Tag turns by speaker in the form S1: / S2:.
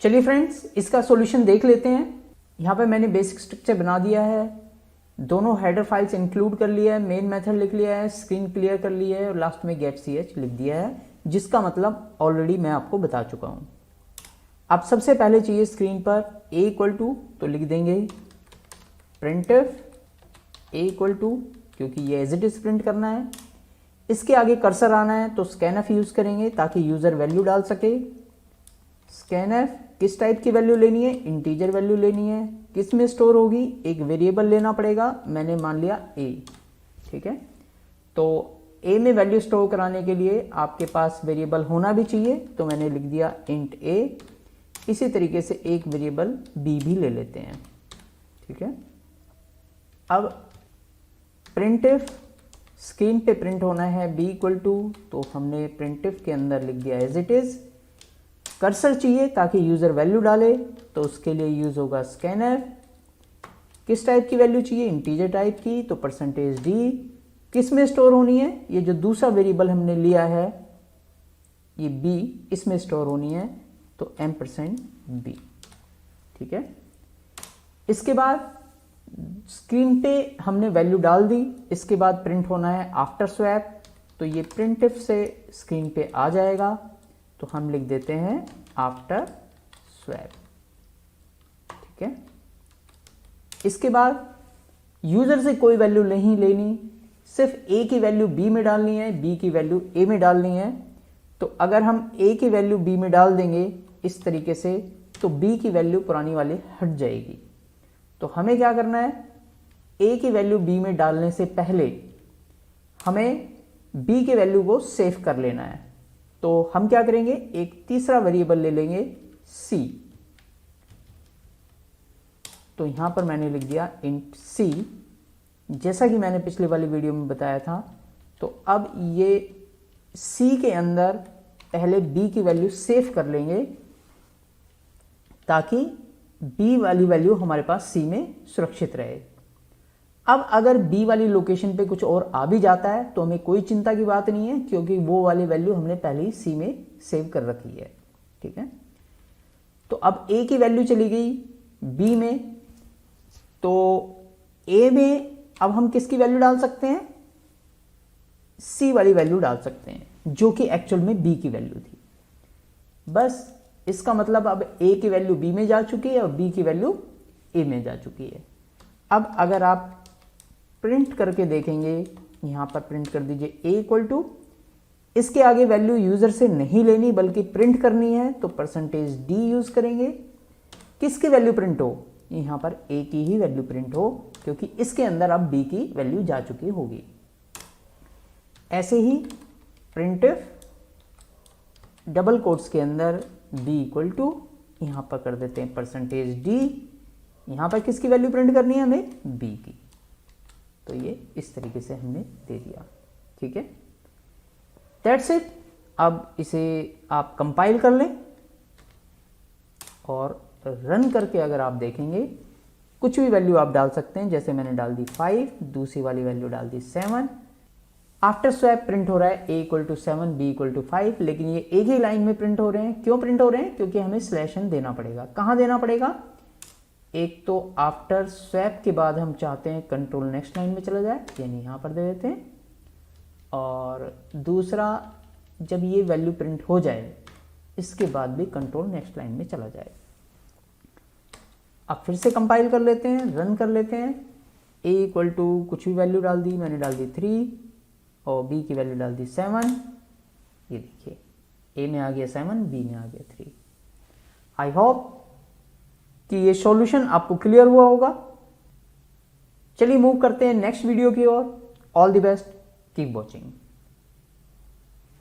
S1: चलिए फ्रेंड्स, इसका सॉल्यूशन देख लेते हैं। यहाँ पे मैंने बेसिक स्ट्रक्चर बना दिया है, दोनों हेडर फाइल्स इंक्लूड कर लिया है, मेन मेथड लिख लिया है, स्क्रीन क्लियर कर लिया है और लास्ट में गेट ch लिख दिया है, जिसका मतलब ऑलरेडी मैं आपको बता चुका हूँ। अब सबसे पहले चाहिए स्क्रीन पर a इक्वल टू, तो लिख देंगे printf a इक्वल टू, क्योंकि ये एज इट इज प्रिंट करना है। इसके आगे कर्सर आना है तो scanf यूज़ करेंगे ताकि यूज़र वैल्यू डाल सके। scanf किस टाइप की वैल्यू लेनी है, इंटीजर वैल्यू लेनी है। किस में स्टोर होगी, एक वेरिएबल लेना पड़ेगा, मैंने मान लिया a, ठीक है। तो a में वैल्यू स्टोर कराने के लिए आपके पास वेरिएबल होना भी चाहिए, तो मैंने लिख दिया int a। इसी तरीके से एक वेरिएबल b भी ले लेते हैं, ठीक है। अब printf स्क्रीन पे प्रिंट होना है b इक्वल टू, तो हमने printf के अंदर लिख दिया एज इट इज। कर्सर चाहिए ताकि यूज़र वैल्यू डाले, तो उसके लिए यूज़ होगा scanf। किस टाइप की वैल्यू चाहिए, इंटीजर टाइप की, तो %d। किस में स्टोर होनी है, ये जो दूसरा वेरिएबल हमने लिया है ये b, इसमें स्टोर होनी है, तो $b, ठीक है। इसके बाद स्क्रीन पे हमने वैल्यू डाल दी। इसके बाद प्रिंट होना है आफ्टर स्वैप, तो ये printf से स्क्रीन पे आ जाएगा, तो हम लिख देते हैं आफ्टर स्वैप, ठीक है। इसके बाद यूजर से कोई वैल्यू नहीं लेनी, सिर्फ a की वैल्यू b में डालनी है, b की वैल्यू a में डालनी है। तो अगर हम a की वैल्यू b में डाल देंगे इस तरीके से, तो b की वैल्यू पुरानी वाली हट जाएगी। तो हमें क्या करना है, a की वैल्यू b में डालने से पहले हमें b की वैल्यू को सेव कर लेना है। तो हम क्या करेंगे, एक तीसरा वेरिएबल ले लेंगे c। तो यहां पर मैंने लिख दिया int c, जैसा कि मैंने पिछले वाली वीडियो में बताया था। तो अब ये c के अंदर पहले b की वैल्यू सेव कर लेंगे, ताकि b वाली वैल्यू हमारे पास c में सुरक्षित रहे। अब अगर b वाली लोकेशन पे कुछ और आ भी जाता है तो हमें कोई चिंता की बात नहीं है, क्योंकि वो वाली वैल्यू हमने पहले ही c में सेव कर रखी है, ठीक है। तो अब a की वैल्यू चली गई b में, तो a में अब हम किसकी वैल्यू डाल सकते हैं, c वाली वैल्यू डाल सकते हैं, जो कि एक्चुअल में b की वैल्यू थी। बस इसका मतलब अब a की वैल्यू b में जा चुकी है और b की वैल्यू a में जा चुकी है। अब अगर आप प्रिंट करके देखेंगे, यहां पर प्रिंट कर दीजिए a इक्वल टू, इसके आगे वैल्यू यूजर से नहीं लेनी बल्कि प्रिंट करनी है, तो %d यूज करेंगे। किसकी वैल्यू प्रिंट हो, यहां पर a की ही वैल्यू प्रिंट हो, क्योंकि इसके अंदर अब b की वैल्यू जा चुकी होगी। ऐसे ही printf डबल कोट्स के अंदर b इक्वल टू, यहां पर कर देते हैं %d। यहां पर किसकी वैल्यू प्रिंट करनी है, हमें b की। तो ये इस तरीके से हमने दे दिया, ठीक है। That's it. अब इसे आप कंपाइल कर लें और रन करके अगर आप देखेंगे, कुछ भी वैल्यू आप डाल सकते हैं। जैसे मैंने डाल दी 5, दूसरी वाली वैल्यू डाल दी 7। आफ्टर स्वैप प्रिंट हो रहा है a equal to 7, b equal to 5, लेकिन ये एक ही लाइन में प्रिंट हो रहे हैं। क्यों प्रिंट हो रहे हैं, क्योंकि हमें /n देना पड़ेगा। कहाँ देना पड़ेगा, एक तो आफ्टर स्वैप के बाद हम चाहते हैं कंट्रोल नेक्स्ट लाइन में चला जाए, यानी यहाँ पर दे देते हैं। और दूसरा, जब ये वैल्यू प्रिंट हो जाए इसके बाद भी कंट्रोल नेक्स्ट लाइन में चला जाए। अब फिर से कंपाइल कर लेते हैं, रन कर लेते हैं। a इक्वल टू कुछ भी वैल्यू डाल दी, मैंने डाल दी 3 और b की वैल्यू डाल दी 7। ये देखिए a में आ गया 7, b में आ गया 3। आई होप कि ये सॉल्यूशन आपको क्लियर हुआ होगा। चलिए मूव करते हैं नेक्स्ट वीडियो की ओर। All the best, keep watching.